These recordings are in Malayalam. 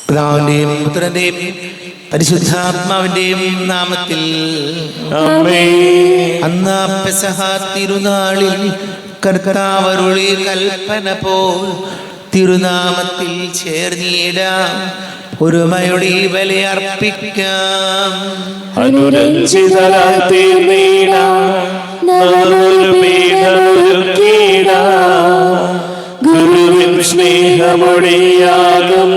പിതാവിന്റെയും പുത്രന്റെയും പരിശുദ്ധാത്മാവിന്റെയും നാമത്തിൽ ആമേൻ. അന്ന് പെസഹ തിരുനാളിൽ കർത്താവ് അരുളിയ കൽപ്പന പോൽ തിരുനാമത്തിൽ ചേർന്നിടാം, ഒരുമയുടെ ബലി അർപ്പിക്കാം. അനുരഞ്ജിതരായി തീർന്നിടാം, നല്ലൊരു പീഠമൊരുക്കിടാം. ഗുരുവിൻ സ്നേഹമൊഴിയാകും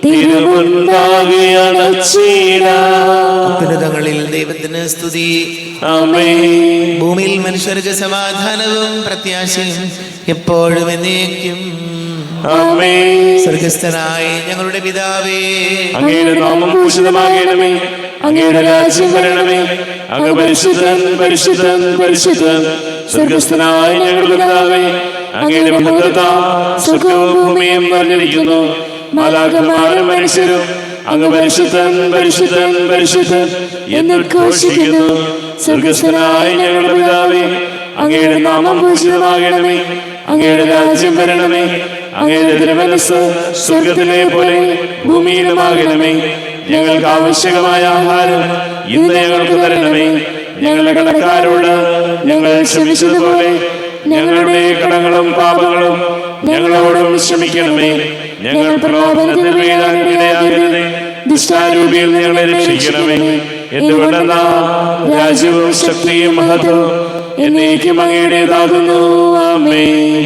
തിരുമുൻപാകെ അണച്ചിടാം. ഉന്നതങ്ങളിൽ ദൈവത്തിന് സ്തുതി. ആമേൻ. ഭൂമിയിൽ മനുഷ്യർക്ക് സമാധാനവും പ്രത്യാശയും എപ്പോഴും എന്നേക്കും. ആമേൻ. സ്വർഗസ്ഥനായ ഞങ്ങളുടെ പിതാവേ, അങ്ങയുടെ നാമം പൂജിതമാകണമേ, അങ്ങയുടെ രാജ്യം വരണമേ, അങ്ങ് പരിശുദ്ധൻ പരിശുദ്ധൻ പരിശുദ്ധൻ. സ്വർഗസ്ഥനായ ഞങ്ങളുടെ പിതാവേ, അങ്ങയുടെ മഹത്വത്താൽ സ്വർഗ്ഗവും ഭൂമിയും നിറഞ്ഞിരിക്കുന്നു. മാലാഖമാരും മനുഷ്യരും അങ്ങ് പരിശുദ്ധൻ പരിശുദ്ധൻ പരിശുദ്ധൻ എന്ന് ഉദ്ഘോഷിക്കുന്നു. സ്വർഗസ്ഥനായ ഞങ്ങളുടെ പിതാവേ, അങ്ങയുടെ നാമം പൂജിതമാകണമേ, അങ്ങയുടെ രാജ്യം വരണമേ, അങ്ങയുടെ തിരുമനസ്സ് സ്വർഗത്തിലെ പോലെ ഭൂമിയിലുമാകണമേ. ഞങ്ങൾക്ക് ആവശ്യമായ ആഹാരം ഇന്ന് ഞങ്ങൾക്ക് തരണമേ. ഞങ്ങളുടെ കടക്കാരോട് ഞങ്ങൾ ക്ഷമിച്ചതുപോലെ ഞങ്ങളുടെ കടങ്ങളും പാപങ്ങളും ഞങ്ങളോടും ക്ഷമിക്കണമേ. ഞങ്ങൾ പ്രലോഭനത്തിൽ വീഴാൻ ഇടയാകരുതേ, ദുഷ്ടാരൂപിയിൽ ഞങ്ങളെ രക്ഷിക്കണമേ. എന്തുകൊണ്ടെന്നാൽ രാജ്യവും ശക്തിയും മഹത്വവും എന്നേക്കും അങ്ങയുടേതാകുന്നു. ആമേൻ.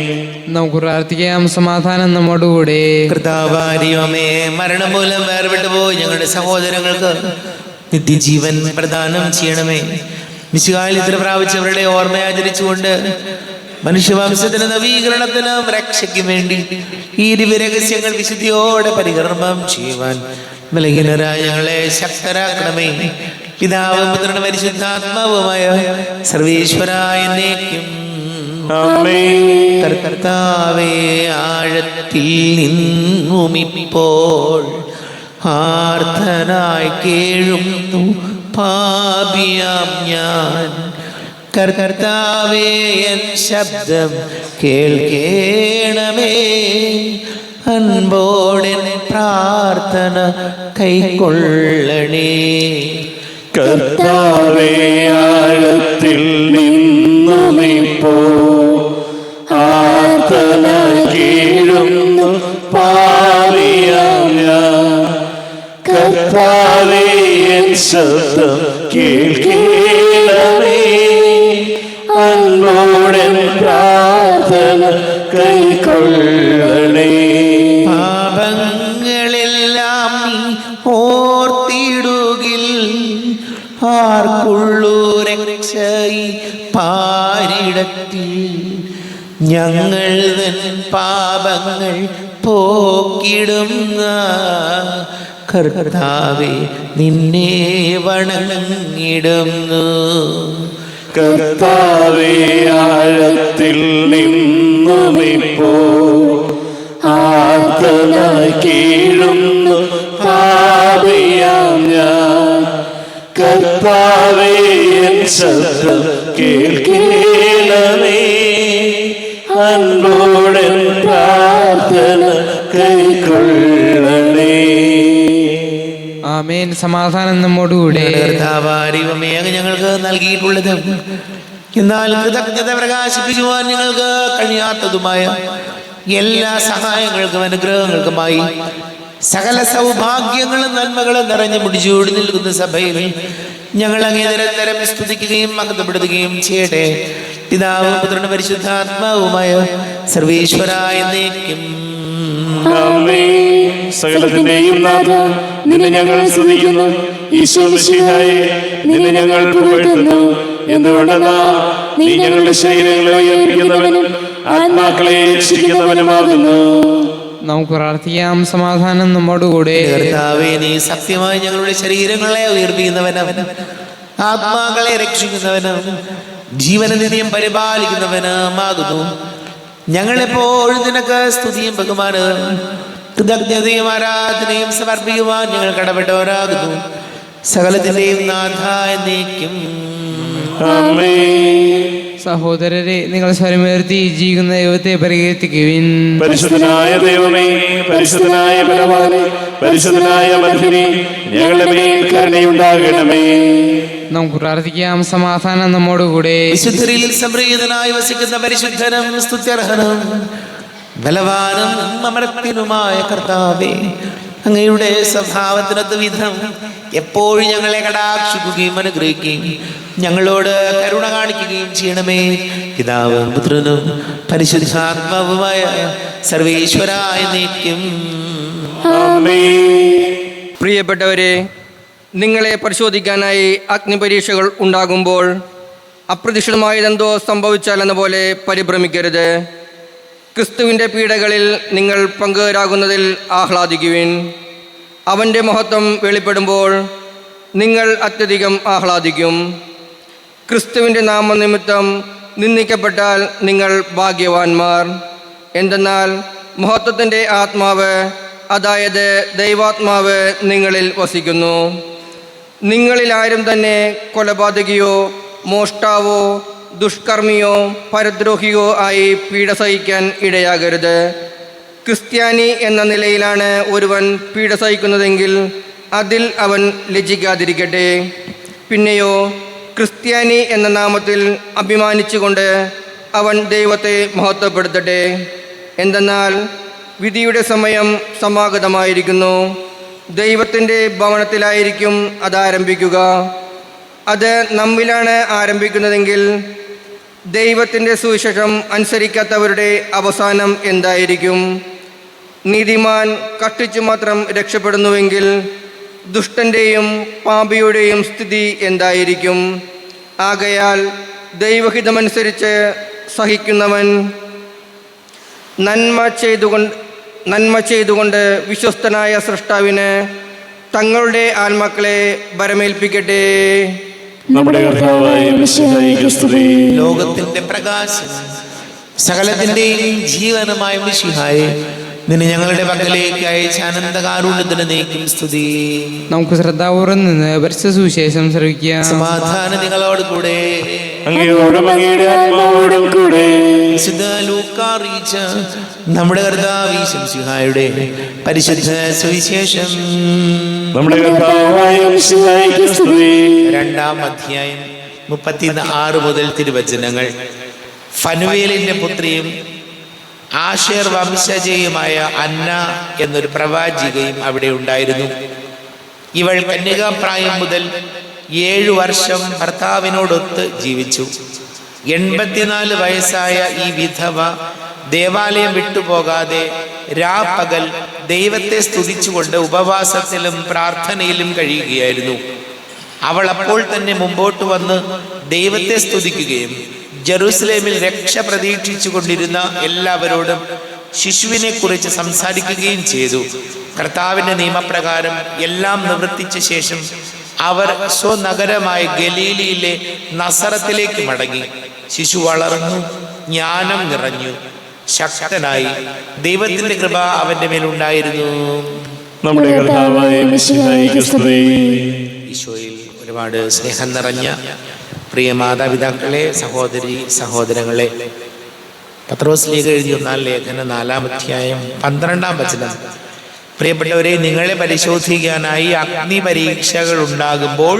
നമുക്ക് പ്രാർത്ഥിക്കാം. സമാധാനം നമ്മോടുകൂടെ. കർത്താവാരിയമേ, മരണം മൂലം വേർപെട്ടു പോയി ഞങ്ങളുടെ സഹോദരങ്ങൾക്ക് നിത്യജീവൻ പ്രദാനം ചെയ്യണമേ. മിശിഹായിൽ ഇത്ര പ്രാപിച്ചവരുടെ ഓർമ്മ ആചരിച്ചുകൊണ്ട് മനുഷ്യവംശത്തിന് നവീകരണത്തിനും രക്ഷയ്ക്കും വേണ്ടി ഈ ദിവ്യരഹസ്യങ്ങൾ വിശുദ്ധിയോടെ പരികർമ്മം ചെയ്യുവാൻ ബലഹീനരായ ഞങ്ങളെ ശക്തരാക്കണമേ. പിതാവും പുത്രനും പരിശുദ്ധാത്മാവുമായ സർവേശ്വരായ എന്നേക്കും. കർത്താവേ, ആഴത്തിൽ നിന്നുമിപ്പോൾ ആർത്തനായി കേഴുന്നു പാപിയാം ഞാൻ. കർത്താവേ, എൻ ശബ്ദം കേൾക്കേണമേ, അൻപോടെൻ പ്രാർത്ഥന കൈക്കൊള്ളണേ. കർത്താവേ, ആഴത്തിൽ നിന്നുമിപ്പോ ആർത്തനായി കേഴുന്നു പാപിയാം ഞാൻ. കർത്താവേ, എൻ ശബ്ദം കേൾക്കേണമേ, അൻപോടെൻ പ്രാർത്ഥന കൈക്കൊള്ളണേ. പാപങ്ങളെല്ലാം നീ ഓർത്തിടുകിൽ ആർക്കുള്ളൂ രക്ഷയി പാരിടത്തിൽ. ഞങ്ങൾ തൻ പാപങ്ങൾ പോക്കിടുന്ന കർത്താവേ, നിന്നെ വണങ്ങിടുന്നു. കർത്താവേ, ആഴത്തിൽ നിന്നുമിപ്പോ ആർത്തനായി കേഴുന്നു പാപിയാം ഞാൻ. കർത്താവേ, എൻ ശബ്ദം കേൾക്കേണമേ, അൻപോടെൻ പ്രാർത്ഥന കൈക്കൊള്ളണേ. ആമേൻ. സമാധാനം നമ്മോടുകൂടെ. കർത്താവാരിവമേ, അങ്ങ് ഞങ്ങൾക്ക് നൽകിയിട്ടുള്ളത് എന്നാൽ കൃതജ്ഞത പ്രകാശിപ്പിക്കുവാൻ ഞങ്ങൾക്ക് കഴിയാത്തതുമായ എല്ലാ സഹായങ്ങൾക്കും അനുഗ്രഹങ്ങൾക്കുമായി സകല സൗഭാഗ്യങ്ങളും നന്മകളും നിറഞ്ഞു മുടിച്ചൂടി നിൽക്കുന്ന സഭയിൽ ഞങ്ങൾ അങ്ങേ നിരന്തരം സ്തുതിക്കുകയും മഹത്വപ്പെടുത്തുകയും ചെയ്യട്ടെ. പിതാവും പുത്രനും പരിശുദ്ധാത്മാവുമായ സർവേശ്വരായ എന്നേക്കും. സകലത്തിന്റെയും നാഥ, നിന്നെ ഞങ്ങൾ സ്തുതിക്കുന്നു. ഈശോ മിശിഹായേ, നിന്നെ ഞങ്ങൾ പുകഴ്ത്തുന്നു. എന്തുകൊണ്ടെന്നാൽ നീ ഞങ്ങളുടെ ശരീരങ്ങളെ ഉയർപ്പിക്കുന്നവനും ആത്മാക്കളെ രക്ഷിക്കുന്നവനുമാകുന്നു. നമുക്ക് പ്രാർത്ഥിക്കാം. സമാധാനം നമ്മോടുകൂടെ. കർത്താവേ, നീ സത്യമായി ഞങ്ങളുടെ ശരീരങ്ങളെ ഉയർപ്പിക്കുന്നവനും ആത്മാക്കളെ രക്ഷിക്കുന്നവനും ജീവനനിധിയും പരിപാലിക്കുന്നവനുമാകുന്നു. ഞങ്ങളെപ്പോഴും നിനക്ക് സ്തുതിയും ബഹുമാനവും കൃതജ്ഞതയും ആരാധനയും സമർപ്പിക്കുവാൻ ഞങ്ങൾ കടപ്പെട്ടവരാകുന്നു. സകലത്തിന്റെയും നാഥ എന്നേക്കും. സഹോദരരെ, നിങ്ങൾ സ്വരമുയർത്തി ജീവിക്കുന്ന ദൈവത്തെ പ്രകീർത്തിക്കുവിൻ. പരിശുദ്ധനായ ദൈവമേ, പരിശുദ്ധനായ ബലവാനേ, പരിശുദ്ധനായ മധ്യനേ, ഞങ്ങളുടെ മേൽ കരുണയുണ്ടാകണമേ. നമുക്ക് പ്രാർത്ഥിക്കാം. സമാധാനം നമ്മോടുകൂടെ. വിശുദ്ധരിൽ സംപ്രീതനായി വസിക്കുന്ന പരിശുദ്ധനും സ്തുത്യർഹനും ബലവാനും അമർത്യനുമായ കർത്താവേ, അങ്ങയുടെ സ്വഭാവത്തിനൊത്ത വിധം എപ്പോഴും ഞങ്ങളെ കടാക്ഷിക്കുകയും അനുഗ്രഹിക്കുകയും ഞങ്ങളോട് കരുണ കാണിക്കുകയും ചെയ്യണമേ. പിതാവും പുത്രനും പരിശുദ്ധാത്മാവുമായ സർവേശ്വരായ നീക്കും. പ്രിയപ്പെട്ടവരെ, നിങ്ങളെ പരിശോധിക്കാനായി അഗ്നിപരീക്ഷകൾ ഉണ്ടാകുമ്പോൾ അപ്രതീക്ഷിതമായതെന്തോ സംഭവിച്ചാലെന്ന പോലെ പരിഭ്രമിക്കരുത്. ക്രിസ്തുവിൻ്റെ പീഡകളിൽ നിങ്ങൾ പങ്കുകാരാകുന്നതിൽ ആഹ്ലാദിക്കുവിൻ. അവൻ്റെ മഹത്വം വെളിപ്പെടുമ്പോൾ നിങ്ങൾ അത്യധികം ആഹ്ലാദിക്കും. ക്രിസ്തുവിൻ്റെ നാമനിമിത്തം നിന്ദിക്കപ്പെട്ടാൽ നിങ്ങൾ ഭാഗ്യവാന്മാർ. എന്തെന്നാൽ മഹത്വത്തിൻ്റെ ആത്മാവ്, അതായത് ദൈവാത്മാവ് നിങ്ങളിൽ വസിക്കുന്നു. നിങ്ങളിൽ ആരും തന്നെ കൊലപാതകിയോ മോഷ്ടാവോ ദുഷ്കർമ്മിയോ പരദ്രോഹിയോ ആയി പീഡ സഹിക്കാൻ ഇടയാകരുത്. ക്രിസ്ത്യാനി എന്ന നിലയിലാണ് ഒരുവൻ പീഡ സഹിക്കുന്നതെങ്കിൽ അതിൽ അവൻ ലജ്ജിക്കാതിരിക്കട്ടെ. പിന്നെയോ ക്രിസ്ത്യാനി എന്ന നാമത്തിൽ അഭിമാനിച്ചുകൊണ്ട് അവൻ ദൈവത്തെ മഹത്വപ്പെടുത്തട്ടെ. എന്തെന്നാൽ വിധിയുടെ സമയം സമാഗതമായിരിക്കുന്നു. ദൈവത്തിൻ്റെ ഭവനത്തിലായിരിക്കും അതാരംഭിക്കുക. അത് നമ്മിലാണ് ആരംഭിക്കുന്നതെങ്കിൽ ദൈവത്തിൻ്റെ സുവിശേഷം അനുസരിക്കാത്തവരുടെ അവസാനം എന്തായിരിക്കും? നീതിമാൻ കഷ്ടിച്ചു മാത്രം രക്ഷപ്പെടുന്നുവെങ്കിൽ ദുഷ്ടൻ്റെയും പാപിയുടെയും സ്ഥിതി എന്തായിരിക്കും? ആകയാൽ ദൈവഹിതമനുസരിച്ച് സഹിക്കുന്നവൻ നന്മ ചെയ്തുകൊണ്ട് വിശ്വസ്തനായ സൃഷ്ടാവിന് തങ്ങളുടെ ആത്മാക്കളെ ഭരമേൽപ്പിക്കട്ടെ. നമ്മുടെ കർത്താവായ മിശിഹായിക്ക് സ്തുതി. ലോകത്തിന്റെ പ്രകാശം സകലത്തിന്റെയും ജീവനുമായ മിശിഹായെ, നിന്നെ ഞങ്ങളുടെ പക്കലേക്ക് അയച്ച അനന്തകാരുണ്യത്തിന് നീക്കും സ്തുതി. നമുക്ക് ശ്രദ്ധാപൂർവം നിന്ന് പരിശുദ്ധ സുവിശേഷം ശ്രവിക്കാം. സമാധാനം നിങ്ങളോട് കൂടെ. അങ്ങയോടും അങ്ങയുടെ ആത്മാവോടും കൂടെ. വിശുദ്ധ ലൂക്കാ അറിയിച്ച നമ്മുടെ കർത്താവ് മിശിഹായുടെ പരിശുദ്ധ സുവിശേഷം. നമ്മുടെ കർത്താവായ മിശിഹായിക്ക് സ്തുതി. 2-ാം അധ്യായം 36 മുതൽ തിരുവചനങ്ങൾ. ഫനുവേലിന്റെ പുത്രിയും ആശേർ വംശജയുമായ അന്ന എന്നൊരു പ്രവാചികയും അവിടെ ഉണ്ടായിരുന്നു. ഇവൾ കന്യകാപ്രായം മുതൽ 7 വർഷം ഭർത്താവിനോടൊത്ത് ജീവിച്ചു. 84 വയസ്സായ ഈ വിധവ ദേവാലയം വിട്ടുപോകാതെ രാപ്പകൽ ദൈവത്തെ സ്തുതിച്ചുകൊണ്ട് ഉപവാസത്തിലും പ്രാർത്ഥനയിലും കഴിയുകയായിരുന്നു. അവൾ അപ്പോൾ തന്നെ മുമ്പോട്ട് വന്ന് ദൈവത്തെ സ്തുതിക്കുകയും ജെറുസലേമിൽ രക്ഷ പ്രതീക്ഷിച്ചു കൊണ്ടിരുന്ന എല്ലാവരോടും ശിശുവിനെ കുറിച്ച് സംസാരിക്കുകയും ചെയ്തു. കർത്താവിന്റെ നിയമപ്രകാരം എല്ലാം നിവർത്തിച്ച ശേഷം അവർ സ്വനഗരമായ ഗലീലയിലെ നസറത്തിലേക്ക് മടങ്ങി. ശിശു വളർന്നു, ജ്ഞാനം നിറഞ്ഞു, ശക്തനായി. ദൈവത്തിന്റെ കൃപ അവന്റെ മേലുണ്ടായിരുന്നു. നമ്മുടെ കർത്താവായ മിശിഹായിക്ക് സ്തുതി. ഈശോയിൽ ഒരുപാട് സ്നേഹം നിറഞ്ഞ പ്രിയ മാതാപിതാക്കളെ, സഹോദരി സഹോദരങ്ങളെ, പത്രോസ് ലീഗ എഴുതിയ 1-ാം ലേഖനം 4-ാം അധ്യായം 12-ാം വചനം. പ്രിയപ്പെട്ടവരെ, നിങ്ങളെ പരിശോധിക്കാനായി അഗ്നി പരീക്ഷകൾ ഉണ്ടാകുമ്പോൾ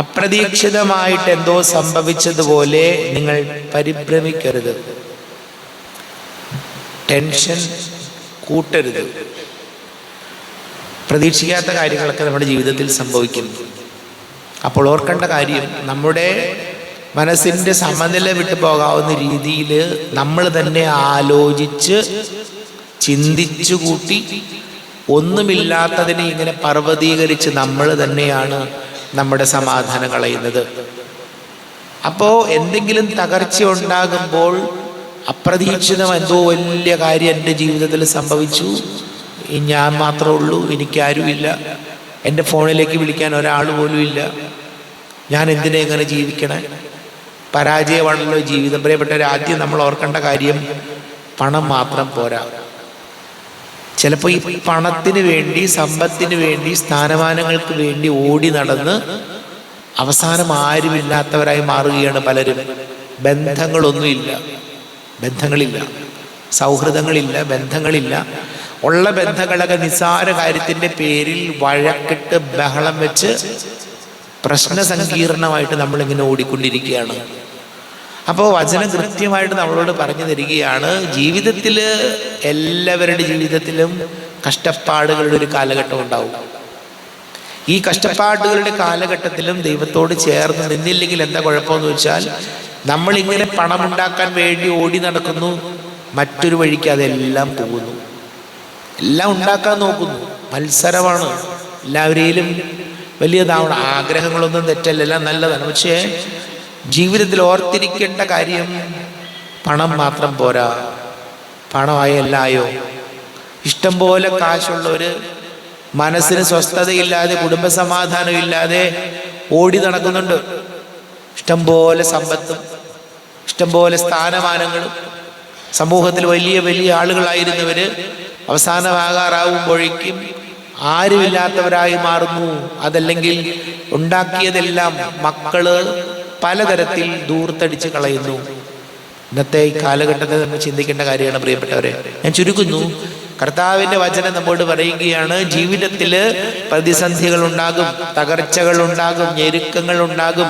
അപ്രതീക്ഷിതമായിട്ട് എന്തോ സംഭവിച്ചതുപോലെ നിങ്ങൾ പരിഭ്രമിക്കരുത്. ടെൻഷൻ കൂട്ടരുത്. പ്രതീക്ഷിക്കാത്ത കാര്യങ്ങളൊക്കെ നമ്മുടെ ജീവിതത്തിൽ സംഭവിക്കുന്നു. അപ്പോൾ ഓർക്കേണ്ട കാര്യം, നമ്മുടെ മനസ്സിൻ്റെ സമനില വിട്ടു പോകാവുന്ന രീതിയിൽ നമ്മൾ തന്നെ ആലോചിച്ച് ചിന്തിച്ചു കൂട്ടി ഒന്നുമില്ലാത്തതിനെ ഇങ്ങനെ പർവ്വതീകരിച്ച് നമ്മൾ തന്നെയാണ് നമ്മുടെ സമാധാനം കളയുന്നത്. അപ്പോൾ എന്തെങ്കിലും തകർച്ച ഉണ്ടാകുമ്പോൾ അപ്രതീക്ഷിതം എന്തോ വലിയ കാര്യം എൻ്റെ ജീവിതത്തിൽ സംഭവിച്ചു, ഞാൻ മാത്രമേ ഉള്ളൂ, എനിക്കാരുമില്ല, എൻ്റെ ഫോണിലേക്ക് വിളിക്കാൻ ഒരാൾ പോലും ഇല്ല, ഞാൻ എന്തിനാ ഇങ്ങനെ ജീവിക്കണേ, പരാജയമാണല്ലോ ജീവിതം. പ്രിയപ്പെട്ടവർ, ആദ്യം നമ്മൾ ഓർക്കേണ്ട കാര്യം, പണം മാത്രം പോരാ. ചിലപ്പോൾ ഈ പണത്തിന് വേണ്ടി, സമ്പത്തിന് വേണ്ടി, സ്ഥാനമാനങ്ങൾക്ക് വേണ്ടി ഓടി നടന്ന് അവസാനം ആരുമില്ലാത്തവരായി മാറുകയാണ് പലരും. ബന്ധങ്ങളില്ല, സൗഹൃദങ്ങളില്ല, ബന്ധങ്ങളില്ല. ഉള്ള ബന്ധങ്ങളൊക്കെ നിസ്സാര കാര്യത്തിൻ്റെ പേരിൽ വഴക്കിട്ട് ബഹളം വെച്ച് പ്രശ്ന സങ്കീർണമായിട്ട് നമ്മളിങ്ങനെ ഓടിക്കൊണ്ടിരിക്കുകയാണ്. അപ്പോൾ വചനം കൃത്യമായിട്ട് നമ്മളോട് പറഞ്ഞു തരികയാണ്, ജീവിതത്തിൽ എല്ലാവരുടെ ജീവിതത്തിലും കഷ്ടപ്പാടുകളുടെ ഒരു കാലഘട്ടം ഉണ്ടാവും. ഈ കഷ്ടപ്പാടുകളുടെ കാലഘട്ടത്തിലും ദൈവത്തോട് ചേർന്ന് നിന്നില്ലെങ്കിൽ എന്താ കുഴപ്പമെന്ന് വെച്ചാൽ, നമ്മളിങ്ങനെ പണമുണ്ടാക്കാൻ വേണ്ടി ഓടി നടക്കുന്നു, മറ്റൊരു വഴിക്ക് അതെല്ലാം പോകുന്നു. എല്ലാം ഉണ്ടാക്കാൻ നോക്കുന്നു, മത്സരമാണ്. എല്ലാവരെയും വലിയതാവണം. ആഗ്രഹങ്ങളൊന്നും തെറ്റല്ല, എല്ലാം നല്ലതാണ്. പക്ഷേ ജീവിതത്തിൽ ഓർത്തിരിക്കേണ്ട കാര്യം, പണം മാത്രം പോരാ. പണമായ എല്ലായോ? ഇഷ്ടം പോലെ കാശുള്ളവർ മനസ്സിന് സ്വസ്ഥതയില്ലാതെ, കുടുംബസമാധാനം ഇല്ലാതെ ഓടി നടക്കുന്നുണ്ട്. ഇഷ്ടം പോലെ സമ്പത്തും ഇഷ്ടം പോലെ സ്ഥാനമാനങ്ങളും, സമൂഹത്തിൽ വലിയ വലിയ ആളുകളായിരുന്നവർ അവസാനമാകാറാവുമ്പോഴേക്കും ആരുമില്ലാത്തവരായി മാറുന്നു. അതല്ലെങ്കിൽ ഉണ്ടാക്കിയതെല്ലാം മക്കള് പലതരത്തിൽ ദൂർത്തടിച്ച് കളയുന്നു. ഇന്നത്തെ ഈ കാലഘട്ടത്തിൽ നമ്മൾ ചിന്തിക്കേണ്ട കാര്യമാണ് പ്രിയപ്പെട്ടവരെ. ഞാൻ ചുരുക്കുന്നു. കർത്താവിൻ്റെ വചനം നമ്മോട് പറയുകയാണ്, ജീവിതത്തിൽ പ്രതിസന്ധികൾ ഉണ്ടാകും, തകർച്ചകൾ ഉണ്ടാകും, ഞെരുക്കങ്ങൾ ഉണ്ടാകും,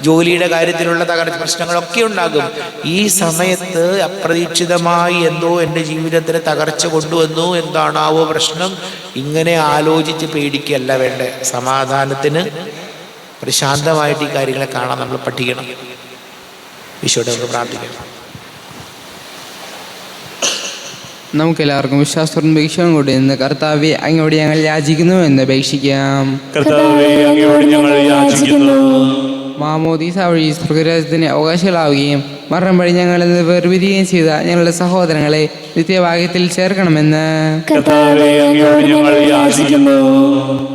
ജോലിയുടെ കാര്യത്തിലുള്ള പ്രശ്നങ്ങളൊക്കെ ഉണ്ടാകും. ഈ സമയത്ത് അപ്രതീക്ഷിതമായി എന്തോ എൻ്റെ ജീവിതത്തിൽ തകർച്ച കൊണ്ടുവന്നു, എന്താണാവോ പ്രശ്നം, ഇങ്ങനെ ആലോചിച്ച് പേടിക്കുകയല്ല വേണ്ടേ. സമാധാനത്തിന് പ്രശാന്തമായിട്ട് ഈ കാര്യങ്ങളെ കാണാൻ നമ്മൾ പഠിക്കണം. ഈശോയോട് നമുക്ക് പ്രാർത്ഥിക്കണം. നമുക്കെല്ലാവർക്കും വിശ്വാസത്തോടും ഭിക്ഷയും കൂടി നിന്ന് കർത്താവെ അങ്ങോട് ഞങ്ങൾ യാചിക്കുന്നു എന്ന് അപേക്ഷിക്കാം. കർത്താവേ, അങ്ങയോട് ഞങ്ങൾ യാചിക്കുന്നു. മാമോദീസ വഴി സ്വർഗരാജ്യത്തിന് അവകാശികളാവുകയും മരണം വഴി ഞങ്ങളിൽ നിന്ന് വേർപിരിയുകയും ചെയ്ത ഞങ്ങളുടെ സഹോദരങ്ങളെ നിത്യഭാഗ്യത്തിൽ ചേർക്കണമെന്ന് കർത്താവേ, അങ്ങയോട് ഞങ്ങൾ യാചിക്കുന്നു.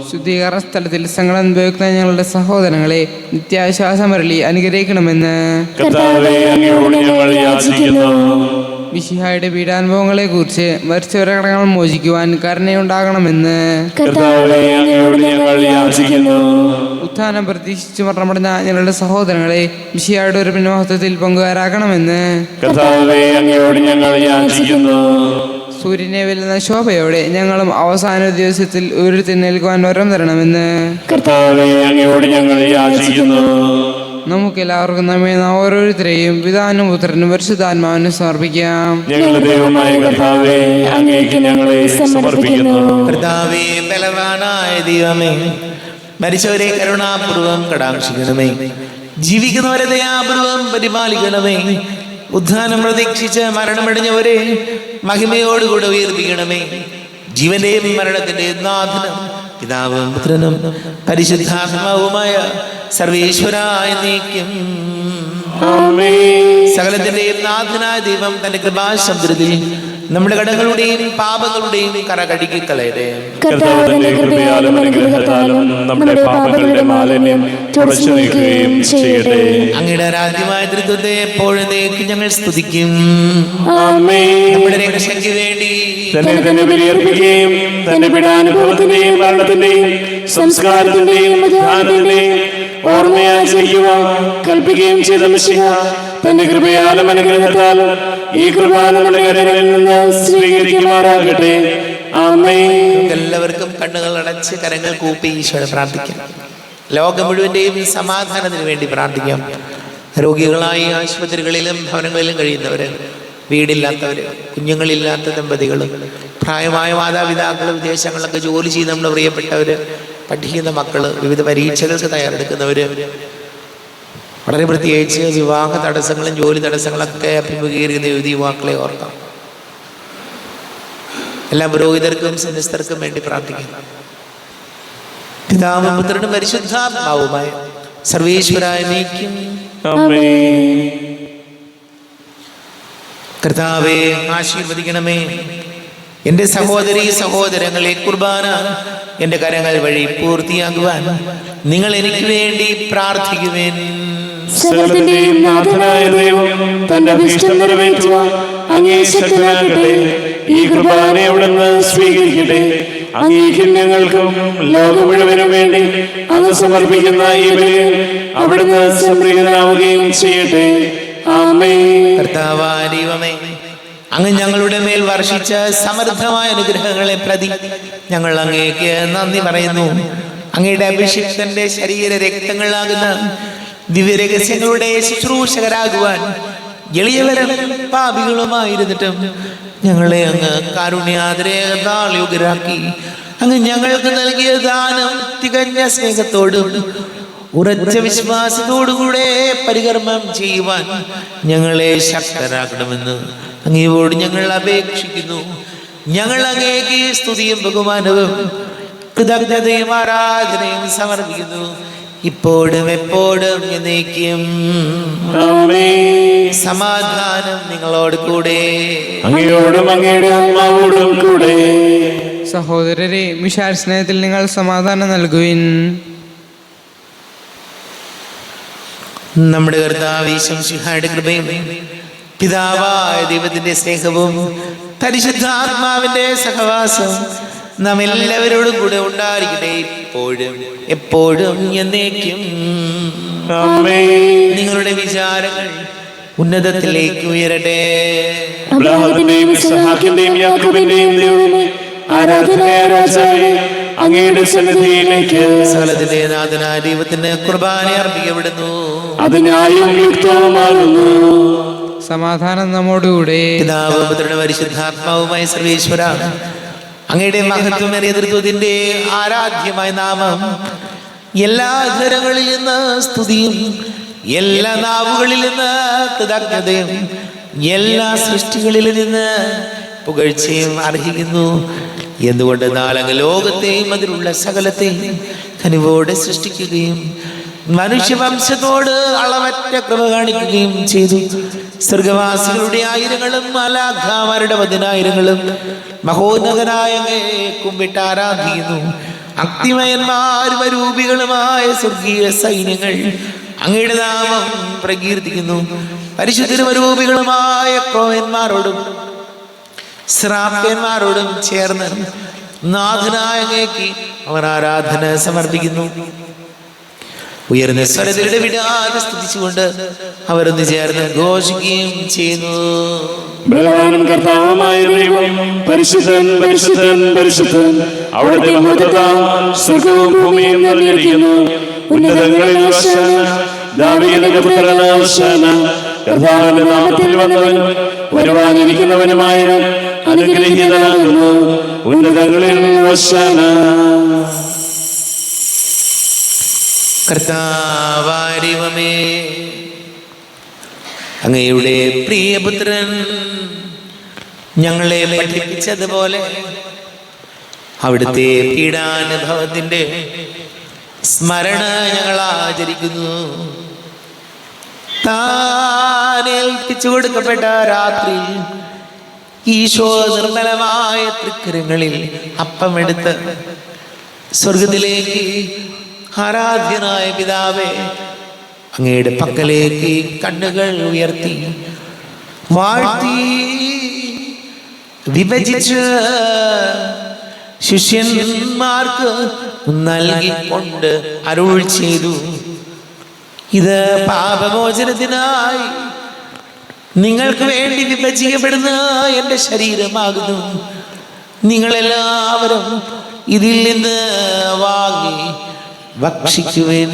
ശുദ്ധീകരണ സ്ഥലത്തിൽ സങ്കടം അനുഭവിക്കുന്ന ഞങ്ങളുടെ സഹോദരങ്ങളെ നിത്യാശ്വാസമരളി അനുഗ്രഹിക്കണമെന്ന് കർത്താവേ, അങ്ങയോട് ഞങ്ങൾ യാചിക്കുന്നു. മിശിഹായുടെ പീഡാനുഭവങ്ങളെ കുറിച്ച് മരിച്ചവരുടെ കടങ്ങൾ മോചിക്കുവാൻ കരുണയുണ്ടാകണമെന്ന് കർത്താവേ, അങ്ങയോട് ഞങ്ങൾ യാചിക്കുന്നു. ഉത്ഥാനം പ്രതീക്ഷിച്ച് മരണപ്പെടുന്ന ഞങ്ങളുടെ സഹോദരങ്ങളെ മിശിഹായുടെ ഒരു പിൻമഹത്വത്തിൽ പങ്കുകാരാക്കണമെന്ന് കർത്താവേ, അങ്ങയോട് ഞങ്ങൾ യാചിക്കുന്നു. സൂര്യനെ വെല്ലുന്ന ശോഭയോടെ ഞങ്ങളും അവസാന ദിവസത്തിൽ ഉയർത്തെഴുന്നേൽക്കുവാൻ വരം തരണമെന്ന് കർത്താവേ, അങ്ങയോട് ഞങ്ങൾ യാചിക്കുന്നു. നമുക്കെല്ലാവർക്കും നമ്മെ ഓരോരുത്തരെയും പിതാവിനും പുത്രനും പരിശുദ്ധാത്മാവിനും സമർപ്പിക്കാം. ഞങ്ങളുടെ ദൈവമായ കർത്താവേ, അങ്ങേക്ക് ഞങ്ങളെ സമർപ്പിക്കുന്നു. കർത്താവേ, ബലവാനായ ദൈവമേ, മരിച്ചവരെ കരുണാപൂർവം കടാക്ഷിക്കണമേ, ജീവിക്കുന്നവരെ ദയാപൂർവം പരിപാലിക്കണമേ, ഉദ്ധാനം പ്രതീക്ഷിച്ച് മരണമടഞ്ഞവരെ മഹിമയോടുകൂടെ ഉയർപ്പിക്കണമേ. ജീവന്റെയും മരണത്തിന്റെയും നാഥനും പിതാവും പുത്രനും പരിശുദ്ധാത്മാവുമായ സർവേശ്വരായ നീക്കും സകലത്തിന്റെയും നാഥനായ ദൈവം തന്റെ കൃപാസമുദ്രത്തിൽ നമ്മുടെ കടങ്ങളുടെയും പാപങ്ങളുടെയും കര കഴുകിക്കളയട്ടെ. കർത്താവിന്റെ കൃപയാലും അനുഗ്രഹത്താലും നമ്മുടെ പാപങ്ങളുടെ മാലിന്യം തുടച്ചു നീക്കുകയും ചെയ്യട്ടെ. അങ്ങയുടെ ആരാധ്യമായ തൃത്വത്തെ എപ്പോഴും ഞങ്ങൾ സ്തുതിക്കും. ആമേൻ. നമ്മുടെ രക്ഷയ്ക്ക് വേണ്ടി തന്നെ ബലിയർപ്പിക്കുകയും തന്റെ പീഡാനുഭവത്തിന്റെയും മരണത്തിന്റെയും സംസ്കാരത്തിന്റെയും ഉത്ഥാനത്തിന്റെയും ഓർമ്മയായി ചെയ്യുവാൻ കൽപ്പിക്കുകയും ചെയ്ത മിശിഹ തന്റെ കൃപയാലും അനുഗ്രഹത്താലും ഈ കൃപ നമ്മുടെ കരങ്ങളിൽ നിന്ന് സ്വീകരിക്കുമാറാകട്ടെ. ആമേൻ. എല്ലാവർക്കും കണ്ണുകൾ അടച്ച് കരങ്ങൾ കൂപ്പി ഈശോയെ പ്രാർത്ഥിക്കാം. ലോകം മുഴുവന്റെയും സമാധാനത്തിന് വേണ്ടി പ്രാർത്ഥിക്കാം. രോഗികളായി ആശുപത്രികളിലും ഭവനങ്ങളിലും കഴിയുന്നവര്, വീടില്ലാത്തവര്, കുഞ്ഞുങ്ങളില്ലാത്ത ദമ്പതികൾ, പ്രായമായ മാതാപിതാക്കൾ, വിദേശങ്ങളിലൊക്കെ ജോലി ചെയ്ത് നമ്മുടെ പ്രിയപ്പെട്ടവര്, പഠിക്കുന്ന മക്കള്, വിവിധ പരീക്ഷകൾക്ക് തയ്യാറെടുക്കുന്നവര്, വളരെ പ്രത്യേകിച്ച് വിവാഹ തടസ്സങ്ങളും ജോലി തടസ്സങ്ങളൊക്കെ അഭിമുഖീകരിക്കുന്ന യുവാക്കളെ ഓർക്കാം. എല്ലാ പുരോഹിതർക്കും സന്യസ്തർക്കും വേണ്ടി പ്രാർത്ഥിക്കാം. പിതാവും പുത്രനും പരിശുദ്ധാത്മാവുമായ സർവേശ്വരായ നീക്കും കർത്താവേ ആശീർവദിക്കണമേ. എൻ്റെ സഹോദരീ സഹോദരങ്ങളെ, കുർബാന എൻ്റെ കരങ്ങൾ വഴി പൂർത്തിയാകുവാൻ നിങ്ങൾ എനിക്ക് വേണ്ടി പ്രാർത്ഥിക്കുവേൻ. സകലത്തിന്റെയും നാഥനായ ദൈവം തന്റെ അഭീഷ്ടം നിറവേറ്റുവാൻ അങ്ങേ ശക്തനാകട്ടെ. ഈ കൃപാനെ അവിടുന്ന് സ്വീകരിക്കട്ടെ. അങ്ങേക്കും ഞങ്ങൾക്കും ലോകം മുഴുവനും വേണ്ടി അങ്ങ് സമർപ്പിക്കുന്ന ഈ ബലിയിൽ അവിടുന്ന് സംപ്രീതനാവുകയും ചെയ്യട്ടെ. ആമേൻ. കർത്താവായ ദൈവമേ, അങ്ങ് ഞങ്ങളുടെ മേൽ വർഷിച്ച സമൃദ്ധമായ അനുഗ്രഹങ്ങളെ പ്രതി ഞങ്ങൾ അങ്ങേക്ക് നന്ദി പറയുന്നു. അങ്ങയുടെ അഭിഷിക്തന്റെ ശരീര രക്തങ്ങളാകുന്ന ദിവ്യരഹസ്യങ്ങളുടെ ശുശ്രൂഷകരാകുവാൻ എളിയവരും പാപികളുമായിരുന്നിട്ടും ഞങ്ങളെ അങ്ങ് കാരുണ്യാതിരേകത്താൽ യോഗ്യരാക്കി. അങ്ങ് ഞങ്ങൾക്ക് നൽകിയ ദാനം തികഞ്ഞ സ്നേഹത്തോടും ഉറച്ച വിശ്വാസത്തോടുകൂടെ പരികർമ്മം ചെയ്യുവാൻ ഞങ്ങളെ ശക്തരാക്കണമെന്ന് അങ്ങയോട് ഞങ്ങൾ അപേക്ഷിക്കുന്നു. ഞങ്ങൾ അങ്ങേക്ക് സ്തുതിയും ബഹുമാനവും കൃതജ്ഞതയും ആരാധനയും സമർപ്പിക്കുന്നു, ഇപ്പോഴും എപ്പോഴും എന്നേക്കും. ആമേൻ. സമാധാനം നിങ്ങളോട് കൂടെ. അങ്ങയോടും അങ്ങയുടെ ആത്മാവോടും കൂടെ. സഹോദരരെ, മിശാൽ സ്നേഹത്തിൽ നിങ്ങൾ സമാധാനം നൽകുവിൻ. നമ്മുടെ കർത്താവ് ഈശോ മിശിഹായുടെ കൃപയും പിതാവായ ദൈവത്തിന്റെ സ്നേഹവും പരിശുദ്ധാത്മാവിന്റെ സഹവാസം നാം എല്ലാവരോടും കൂടെ ഉണ്ടായിരിക്കട്ടെ, ഇപ്പോഴും എപ്പോഴും എന്നേക്കും. ആമേൻ. നിങ്ങളുടെ വിചാരങ്ങൾ ഉന്നതത്തിലേക്ക് ഉയരട്ടെ. അബ്രാഹത്തിന്റെയും ഇസ്ഹാക്കിന്റെയും യാക്കോബിന്റെയും ദൈവമേ, ആരാധനയായ രാജാവേ, അങ്ങയുടെ സന്നിധിയിലേക്ക് സകലത്തിന്റെ നാഥനായ ദൈവത്തിന് കുർബാന അർപ്പിക്കപ്പെടുന്നു. അതിനായും യുക്തവുമാകുന്നു. സമാധാനം നമ്മോടുകൂടെ. പിതാവ് പുത്രനും പരിശുദ്ധാത്മാവുമായ സർവേശ്വര, അങ്ങയുടെ മഹത്വമേറിയ തൃത്വത്തിന്റെ ആരാധ്യമായ നാമം എല്ലാ ധരങ്ങളിൽ നിന്ന് സ്തുതിയും എല്ലാ നാവുകളിൽ നിന്ന് കൃതജ്ഞതയും എല്ലാ സൃഷ്ടികളിൽ നിന്ന് പുകഴ്ചയും അർഹിക്കുന്നു. എന്തുകൊണ്ട് നാലങ്ങ് ലോകത്തെയും അതിലുള്ള സകലത്തെയും കനിവോടെ സൃഷ്ടിക്കുകയും മനുഷ്യവംശത്തോട് അളവറ്റ കൃപ കാണിക്കുകയും ചെയ്തു. സ്വർഗവാസികളുടെ ആയിരങ്ങളും മാലാഖമാരുടെ 10,000ങ്ങളും മഹോന്നതനായ അങ്ങയെ കുമ്പിട്ട് ആരാധിക്കുന്നു. അഗ്നിമയന്മാരും അരൂപികളുമായ സ്വർഗീയ സൈന്യങ്ങൾ അങ്ങയുടെ നാമം പ്രകീർത്തിക്കുന്നു. പരിശുദ്ധരും അരൂപികളുമായ ക്രോവന്മാരോടും ശ്രാപ്യന്മാരോടും ചേർന്ന് നാഥനായ അങ്ങേക്ക് അവർ ആരാധന സമർപ്പിക്കുന്നു. ഉയർന്ന സ്വരത്തിലൂടെ വിടാതെ സ്തുതിച്ചുകൊണ്ട് അവരൊന്ന് ചേർന്ന് ഘോഷിക്കുകയും ചെയ്യുന്നു. ബലവാനും കർത്താവുമായ ദൈവം പരിശുദ്ധൻ പരിശുദ്ധൻ പരിശുദ്ധൻ, അവിടുത്തെ മഹത്വത്താൽ സ്വർഗ്ഗവും ഭൂമിയും നിറഞ്ഞിരിക്കുന്നു. ഉന്നതങ്ങളിൽ ഹോശാന, ദാവീദിന്റെ പുത്രനായ ഹോശാന. കർത്താവിന്റെ നാമത്തിൽ വന്നവനും വരുവാനിരിക്കുന്നവനുമായവൻ അനുഗ്രഹീതനാകുന്നു. ഉന്നതങ്ങളിൽ ഹോശാന. കർത്താവായ ദൈവമേ, അങ്ങയുടെ പ്രിയപുത്രൻ ഞങ്ങളെ പഠിപ്പിച്ചതുപോലെ അവിടുത്തെ പീഡാനുഭവത്തിന്റെ സ്മരണ ഞങ്ങൾ ആചരിക്കുന്നു. താൻ ഏൽപ്പിച്ചു കൊടുക്കപ്പെട്ട രാത്രി ഈശോ നിർമ്മലമായ തൃക്കരങ്ങളിൽ അപ്പമെടുത്ത് സ്വർഗത്തിലേക്ക് ആരാധ്യനായ പിതാവേ, അങ്ങയുടെ പക്കലേക്ക് കണ്ണുകൾ ഉയർത്തി വാഴ്ത്തി വിഭജിച്ച് ശിഷ്യന്മാർക്ക് നൽകിക്കൊണ്ട് അരുൾ ചെയ്തു, ഇത് പാപമോചനത്തിനായി നിങ്ങൾക്ക് വേണ്ടി വിഭജിക്കപ്പെടുന്ന എൻ്റെ ശരീരമാകുന്നു. നിങ്ങളെല്ലാവരും ഇതിൽ നിന്ന് വാങ്ങി ഭക്ഷിക്കുവിൻ.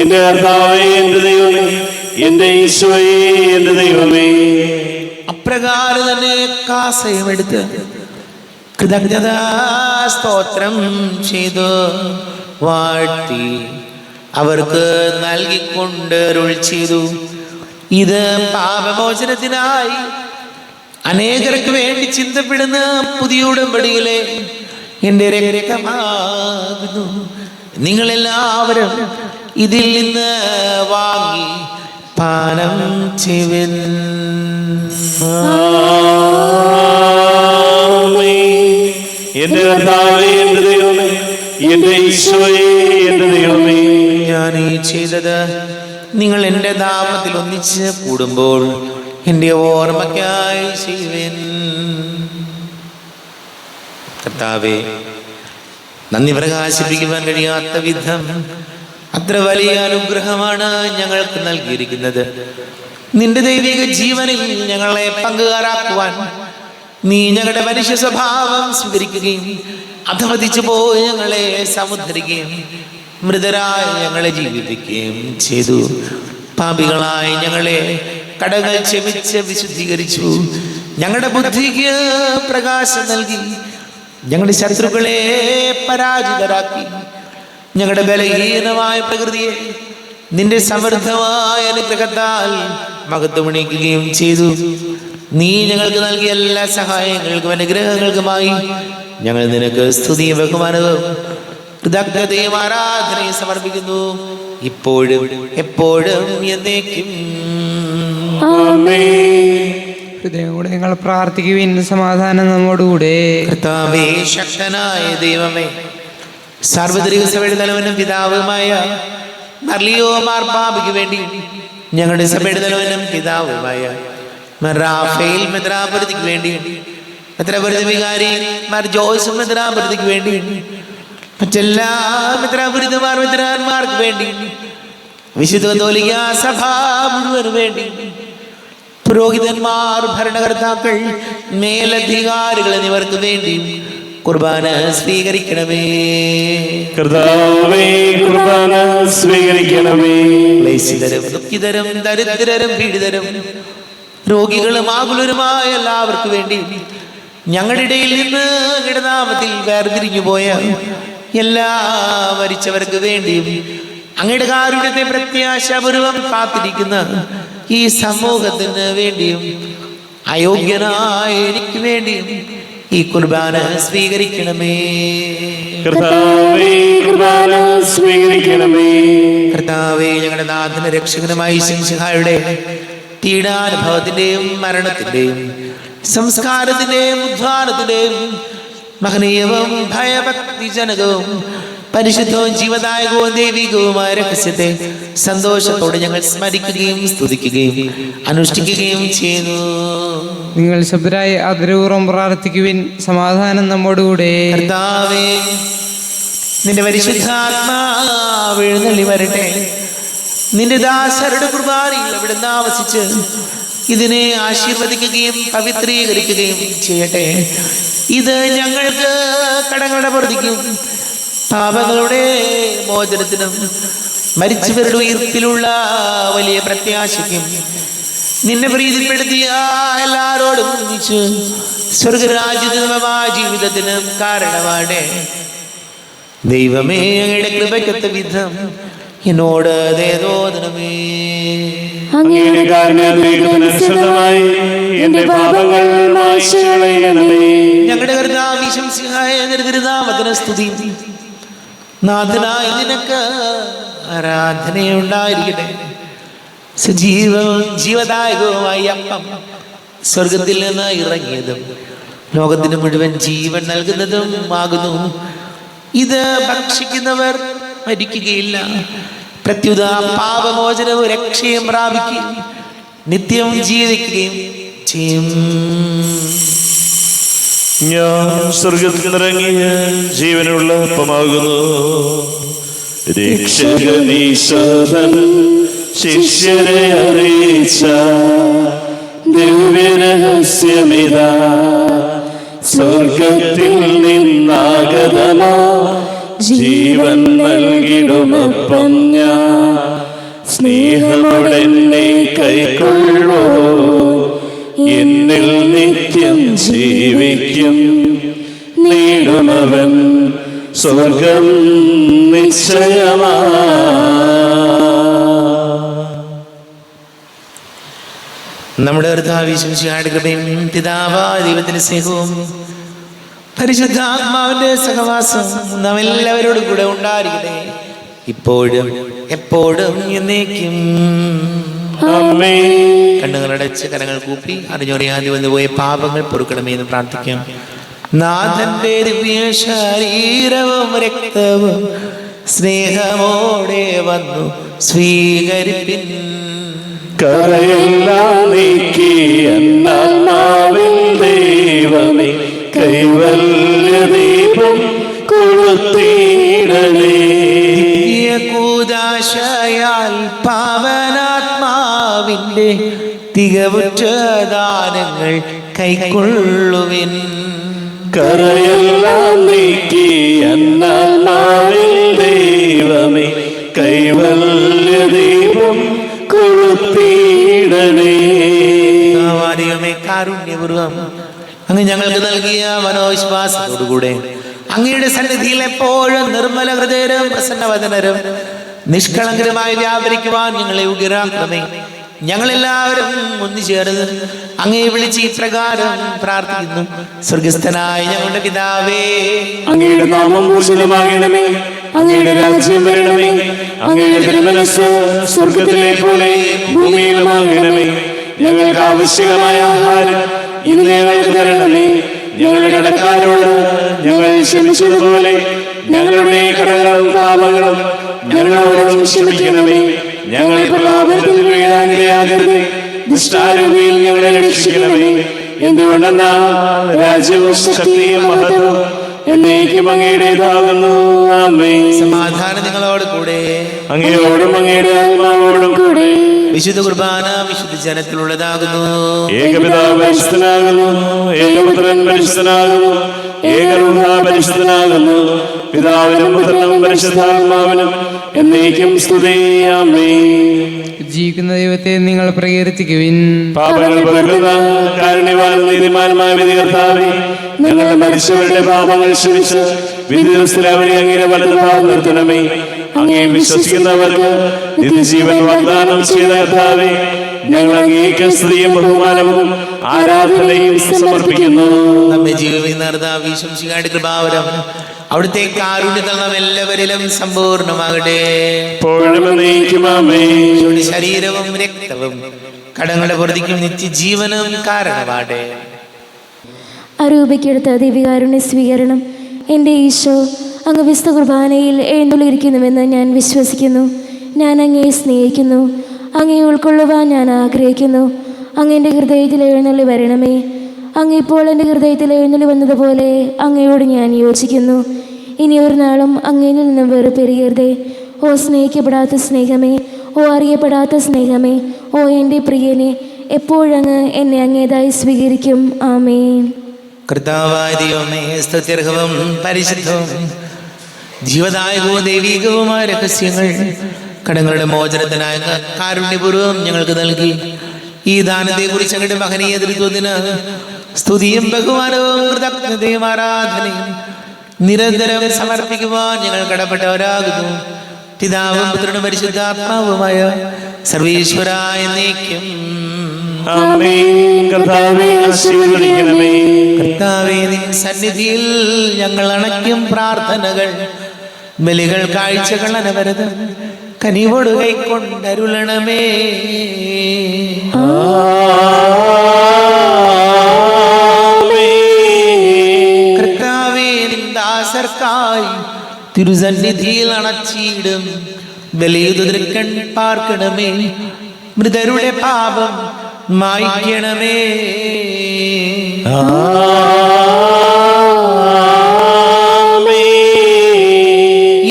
എന്റെ കർത്താവേ, എന്റെ ദൈവമേ, എന്റെ ഈശോയേ, എന്റെ ദൈവമേ. അപ്രകാരം തന്നെ കാസയുമെടുത്ത് കൃതജ്ഞതാ സ്തോത്രം ചെയ്തു വാഴ്ത്തി അവർക്ക് നൽകിക്കൊണ്ട് അരുൾ ചെയ്തു, ഇത് പാപമോചനത്തിനായി അനേകർക്ക് വേണ്ടി ചിന്തപ്പെടുന്ന പുതിയ ഉടമ്പടിയിലെ എൻ്റെ രക്തമാകുന്നു. നിങ്ങളെല്ലാവരും ഇതിൽ നിന്ന് വാങ്ങി പാനം ചെയ്യുവിൻ. എന്റെ കർത്താവേ, എന്റെ ദൈവമേ, എന്റെ ഈശോയേ, എന്റെ ദൈവമേ. ഞാൻ ഈ ചെയ്തത് നിങ്ങൾ എൻ്റെ നാമത്തിൽ ഒന്നിച്ച് കൂടുമ്പോൾ എൻ്റെ ഓർമ്മയ്ക്കായി ചെയ്യുവിൻ. കർത്താവേ, നന്ദി പ്രകാശിപ്പിക്കുവാൻ കഴിയാത്ത വിധം അത്ര വലിയ അനുഗ്രഹമാണ് ഞങ്ങൾക്ക് നൽകിയിരിക്കുന്നത്. നിന്റെ ദൈവിക ജീവനിൽ ഞങ്ങളെ പങ്കുകാരാക്കുവാൻ നീ ഞങ്ങളുടെ മനുഷ്യ സ്വഭാവം സ്വീകരിക്കുകയും അധപതിച്ചു പോയി ഞങ്ങളെ സമുദ്ധരിക്കുകയും മൃതരായി ഞങ്ങളെ ജീവിപ്പിക്കുകയും ചെയ്തു. പാപികളായി ഞങ്ങളെ കടങ്ങൾ ക്ഷമിച്ച് വിശുദ്ധീകരിച്ചു. ഞങ്ങളുടെ ബുദ്ധിക്ക് പ്രകാശം നൽകി ഞങ്ങളുടെ ശത്രുക്കളെ പരാജിതരാക്കി. ഞങ്ങളുടെ ബലഹീനമായ പ്രകൃതിയെ നിന്റെ സമൃദ്ധമായ അനുഗ്രഹത്താൽ മഹത്വമണിക്കുകയും ചെയ്തു. നീ ഞങ്ങൾക്ക് നൽകിയ എല്ലാ സഹായങ്ങൾക്കും അനുഗ്രഹങ്ങൾക്കുമായി ഞങ്ങൾ നിനക്ക് സ്തുതിയും ബഹുമാനവും കൃതജ്ഞതയും ആരാധനയും സമർപ്പിക്കുന്നു, ഇപ്പോഴും എപ്പോഴും എന്നേക്കും. ഹൃദയോടെ ഞങ്ങൾ പ്രാർത്ഥിക്കുവിൻ. സമാധാനം നമ്മോടുകൂടെ. കർത്താവേ, ശക്തനായ ദൈവമേ, സാർവത്രിക സഭയുടെ തലവനും പിതാവുമായ മർലിയോ മാർപ്പാപ്പയ്ക്ക് വേണ്ടി ഞങ്ങളുടെ സഭയുടെ തലവനും പിതാവുമായ റാഫേൽ മെത്രാപൊലീത്തയ്ക്ക് വേണ്ടി, മെത്രാപൊലീത്ത വികാരി മാർ ജോയ്സ് മെത്രാപൊലീത്തയ്ക്ക് വേണ്ടി, മറ്റെല്ലാ മെത്രാപൊലീത്തമാർ മെത്രാന്മാർക്ക് വേണ്ടി, വിശുദ്ധ കത്തോലിക്കാ സഭ മുഴുവന് വേണ്ടി, പുരോഹിതന്മാർ, ഭരണകർത്താക്കൾ, മേലധികാരികൾ എന്നിവർക്ക് വേണ്ടി കുർബാന സ്വീകരിക്കണമേ. കർത്താവേ, കുർബാന സ്വീകരിക്കണമേ. ക്ലേശിതരും ദുഃഖിതരും ദരിദ്രരും പീഡിതരും രോഗികളും ആകുലരുമായ എല്ലാവർക്കും വേണ്ടി, ഞങ്ങളുടെ ഇടയിൽ നിന്ന് ഇടനാമത്തിൽ വേർതിരിഞ്ഞു പോയ എല്ലാ മരിച്ചവർക്ക് വേണ്ടിയും, അങ്ങയുടെ കാരുണ്യത്തെ പ്രത്യാശാപൂർവം കാത്തിരിക്കുന്ന ഈ സമൂഹത്തിന് വേണ്ടിയും, അയോഗ്യനായ എനിക്ക് വേണ്ടിയും ഈ കുർബാന സ്വീകരിക്കണമേ. കർത്താവേ, കുർബാന സ്വീകരിക്കണമേ. കർത്താവേ, ഞങ്ങളുടെ നാഥന രക്ഷകനുമായി ശിഹായുടെ പീഡാനുഭവത്തിന്റെയും മരണത്തിന്റെയും സംസ്കാരത്തിന്റെയും ഉദ്ധാനത്തിന്റെയും മഹനീയവും ഭയഭക്തിജനകവും പരിശുദ്ധവും ജീവദായകവും ദൈവികവുമായ രഹസ്യത്തെ സന്തോഷത്തോടെ ഞങ്ങൾ സ്മരിക്കുകയും സ്തുതിക്കുകയും അനുഷ്ഠിക്കുകയും ചെയ്യുന്നു. നിങ്ങൾ ശബ്ദരായി ആദരപൂർവ്വം പ്രാർത്ഥിക്കുവിൻ. സമാധാനം നമ്മോടുകൂടെ. കർത്താവേ, നിന്റെ പരിശുദ്ധാത്മാവ് എഴുന്നള്ളി വരട്ടെ. നിന്റെ ദാസരുടെ കുർബാനയിൽ അവിടുന്ന് ആവസിച്ച് ഇതിനെ ആശീർവദിക്കുകയും പവിത്രീകരിക്കുകയും ചെയ്യട്ടെ. ഇത് ഞങ്ങൾക്ക് കടങ്ങളുടെ പൊറുതിക്കും പാപങ്ങളുടെ മോചനത്തിനും മരിച്ചവരുടെ ഉയർപ്പിലുള്ള വലിയ പ്രത്യാശയ്ക്കും നിന്നെ പ്രീതിപ്പെടുത്തിയ എല്ലാവരോടും ഒന്നിച്ച് സ്വർഗരാജ്യമായ ജീവിതത്തിനും കാരണമാണ്. ദൈവമേ, അങ്ങയുടെ കൃപയ്ക്കൊത്ത വിധം എന്നോട് ദയതോന്നണമേ. അങ്ങയുടെ കാരുണ്യത്തിനനുസൃതമായി എന്റെ പാപങ്ങൾ മായ്ച്ചു കളയണമേ. ഞങ്ങളുടെ കർത്താവ് ശംസിഹായ തിരുനാമത്തിന് സ്തുതി. നാഥനായ നിനക്ക് ആരാധനയുണ്ടായിരിക്കട്ടെ. സജീവവും ജീവദായകവുമായി അപ്പം സ്വർഗത്തിൽ നിന്ന് ഇറങ്ങിയതും ലോകത്തിന് മുഴുവൻ ജീവൻ നൽകുന്നതും ആകുന്നു. ഇത് ഭക്ഷിക്കുന്നവർ മരിക്കുകയില്ല, പ്രത്യുത പാപമോചനവും രക്ഷയും പ്രാപിക്കുകയും നിത്യം ജീവിക്കുകയും ചെയ്യും. ഞാൻ സ്വർഗത്തിൽ നിറങ്ങിയ ജീവനുള്ള അപ്പമാകുന്നു. രക്ഷകനീശ്വരൻ ശിഷ്യരെ അറിയിച്ച ദിവ്യരഹസ്യമിതാ, സ്വർഗത്തിൽ നിന്നാഗതമാ ജീവൻ നൽകിടുമപ്പം ഞാൻ. സ്നേഹമോടെന്നെ കൈക്കൊള്ളൂ, എന്നിൽ നിത്യം ജീവിക്കും. നേടുമവൻ സ്വർഗം നിശ്ചയമാ. നമ്മുടെ കർത്താവിശുമിശിഹായുടെ കൃപയും പിതാവായ ദൈവത്തിന്റെ സ്നേഹവും പരിശുദ്ധാത്മാവിന്റെ സഹവാസം നാം എല്ലാവരോടും കൂടെ ഉണ്ടായിരിക്കട്ടെ, ഇപ്പോഴും എപ്പോഴും എന്നേക്കും. കണ്ണുകളടച്ച് കരങ്ങൾ കൂപ്പി അറിഞ്ഞറിയാതെ വന്നുപോയ പാപങ്ങൾ പൊറുക്കണമേ എന്ന് പ്രാർത്ഥിക്കാം. നാഥന്റെ ദിവ്യ ശരീരവും രക്തവും സ്നേഹമോടെ വന്നു സ്വീകരിപ്പിൻ. കരയെല്ലാം നീക്കി എന്നാത്മാവിൻ ദൈവമേ, കൈവല്യ ദീപം കൊളുത്തിയിടണേ. കൂദാശ ആത്മാവിൻ്റെ തികവുറ്റ ദാനങ്ങൾ കൈക്കൊള്ളുവിൻ. കരയെല്ലാം നീക്കി എന്നാത്മാവിൽ ദൈവമേ കൈവല്യ ദീപം കൊളുത്തിയിടണേ. ദൈവമേ, കാരുണ്യപൂർവം അങ്ങ് ഞങ്ങൾക്ക് നൽകിയ മനോവിശ്വാസത്തോടുകൂടെ അങ്ങയുടെ സന്നിധിയിൽ എപ്പോഴും നിർമ്മല ഹൃദയരും പ്രസന്നവദനരും നിഷ്കളങ്കരമായി വ്യാപരിക്കുവാൻ ഞങ്ങളെ യോഗ്യരാക്കണമേ. ഞങ്ങളെല്ലാവരും ഒന്നുചേർന്ന് അങ്ങേ വിളിച്ച് ഇപ്രകാരം പ്രാർത്ഥിക്കുന്നു. സ്വർഗസ്ഥനായ ഞങ്ങളുടെ പിതാവേ, അങ്ങയുടെ നാമം പൂജിതമാകണമേ, അങ്ങയുടെ രാജ്യം വരണമേ, അങ്ങയുടെ തിരുമനസ്സ് സ്വർഗത്തിലെ പോലെ ഭൂമിയിലുമാകണമേ. ഞങ്ങൾക്ക് ആവശ്യമായ ആഹാരം ഇന്ന് ഞങ്ങൾക്ക് തരണമേ. ഞങ്ങളുടെ കടക്കാരോട് ഞങ്ങൾ ക്ഷമിച്ചതുപോലെ ഞങ്ങളുടെ കടങ്ങളും പാപങ്ങളും ഞങ്ങളോടും ക്ഷമിക്കണമേ. ഞങ്ങളെ പ്രലോഭനത്തിൽ വീഴാനിടയാകരുത്, ദുഷ്ടാരൂപിയിൽ ഞങ്ങളെ രക്ഷിക്കണമേ. എന്തുകൊണ്ടെന്നാൽ രാജ്യവും ശക്തിയും മഹത്വവും എന്നേക്കും അങ്ങയുടേതാകുന്നു. ആമേൻ. സമാധാനം നിങ്ങളോട് കൂടെ. അങ്ങയോടും അങ്ങയുടെ ആത്മാവോടും കൂടെ. വിശുദ്ധ കുർബാന വിശുദ്ധ ജനത്തിലുള്ളതാകുന്നു. ഏകപിതാവ് പരിശുദ്ധനാകുന്നു, ഏകപുത്രൻ പരിശുദ്ധനാകുന്നു, ഏകരൂഹ പരിശുദ്ധനാകുന്നു. പിതാവിനും പുത്രനും പരിശുദ്ധാത്മാവിനും എന്നേക്കും സ്തുതി. ആമേൻ. ജീവിക്കുന്ന ദൈവത്തെ നിങ്ങൾ പ്രകീർത്തിക്കുവിൻ. പാപങ്ങൾ പകരുന്ന കാരുണ്യവാൻ നീതിമാനുമായ വിധികർത്താവേ, ഞങ്ങളുടെ മരിച്ചവരുടെ പാപങ്ങൾ ക്ഷമിച്ച് വിധി ദിവസത്തിൽ അവരെ അങ്ങയുടെ വലതുഭാഗം നിർത്തണമേ. അങ്ങേ വിശ്വസിക്കുന്നവർക്ക് നിത്യജീവൻ വാഗ്ദാനം ചെയ്ത കർത്താവേ, ഞങ്ങൾ അങ്ങേക്ക് സ്ത്രീയും ബഹുമാനവും ആരാധനയും സമർപ്പിക്കുന്നു. നമ്മെ ജീവിക്കുന്ന കൃപാവരം അവിടുത്തെ കാരുണ്യത്തിൽ നാം എല്ലാവരിലും സമ്പൂർണ്ണമാകട്ടെ. ശരീരവും രക്തവും കടങ്ങളുടെ പൊറുതിക്കും നിത്യജീവനും കാരണമാകട്ടെ. അരൂപയ്ക്കെടുത്ത ദിവ്യകാരുണ്യ സ്വീകരണം. എൻ്റെ ഈശോ, അങ്ങ് വിശുദ്ധ കുർബാനയിൽ എഴുന്നള്ളിയിരിക്കുന്നുവെന്ന് ഞാൻ വിശ്വസിക്കുന്നു. ഞാൻ അങ്ങയെ സ്നേഹിക്കുന്നു. അങ്ങയെ ഉൾക്കൊള്ളുവാൻ ഞാൻ ആഗ്രഹിക്കുന്നു. അങ്ങ് എൻ്റെ ഹൃദയത്തിൽ എഴുന്നള്ളി വരണമേ. അങ്ങ് ഇപ്പോൾ എൻ്റെ ഹൃദയത്തിൽ എഴുന്നള്ളി വന്നതുപോലെ അങ്ങയോട് ഞാൻ യോജിക്കുന്നു. ഇനി ഒരു നാളും അങ്ങയിൽ നിന്നും വേർപിരിയരുതേ. ഓ സ്നേഹിക്കപ്പെടാത്ത സ്നേഹമേ, ഓ അറിയപ്പെടാത്ത സ്നേഹമേ, ഓ എൻ്റെ പ്രിയനെ, എപ്പോഴങ്ങ് എന്നെ അങ്ങേതായി സ്വീകരിക്കും. ആമേൻ. കർത്താവായ ദൈവമേ, സ്തുത്യർഹവും പരിശുദ്ധവും ജീവദായകവും ദൈവീകവുമായ രഹസ്യങ്ങൾ കടങ്ങളുടെ മോചനത്തിനായ കാരുണ്യപൂർവ്വം ഞങ്ങൾക്ക് നൽകി. ഈ ദാനത്തെ കുറിച്ച് അങ്ങയുടെ മഹനീയ തൃത്വത്തിന് സ്തുതിയും ബഹുമാനവും കൃതജ്ഞതയും ആരാധനയും നിരന്തരം സമർപ്പിക്കുവാൻ ഞങ്ങൾ കടപ്പെട്ടവരാകുന്നു. പിതാവും പുത്രനും പരിശുദ്ധാത്മാവുമായ സർവീശ്വരായ എന്നേക്കും. കർത്താവേ, നിൻ സന്നിധിയിൽ ഞങ്ങൾ അണയ്ക്കും പ്രാർത്ഥനകൾ, ബലികൾ, കാഴ്ചകൾ അനവരതം കനിവോട് കൈക്കൊണ്ടരുളണമേ. കർത്താവേ, നിൻ ദാസർക്കായി തിരുസന്നിധിയിൽ അണച്ചിടും ബലിയുതിർക്കൺ പാർക്കണമേ. മൃതരുടെ പാപം മായ്ക്കണമേ.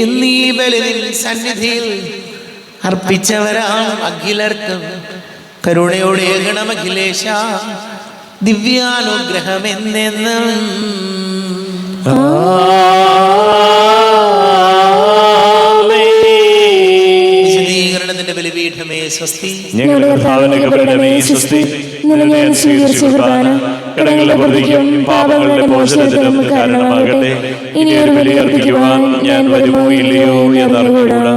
ഇന്നീ ബലിയിൽ സന്നിധിയിൽ അർപ്പിച്ചവരാം അഖിലർക്കും കരുണയോടെ ഗണമഖിലേശ ദിവ്യാനുഗ്രഹം എന്നെന്നും. വിശദീകരണത്തിന്റെ ബലിപീഠമേ സ്വസ്തി. ഞങ്ങളുടെ കർത്താവിനെ സ്വസ്തി. സ്വീകരിച്ച കുർബാന കടങ്ങളുടെ പൊറുതിക്കും പാപങ്ങളുടെ മോചനത്തിനും കാരണമാകട്ടെ. ഇനി ഒരു ബലി അർപ്പിക്കുവാൻ ഞാൻ വരുമോ ഇല്ലയോ എന്നറിഞ്ഞുകൂടാ.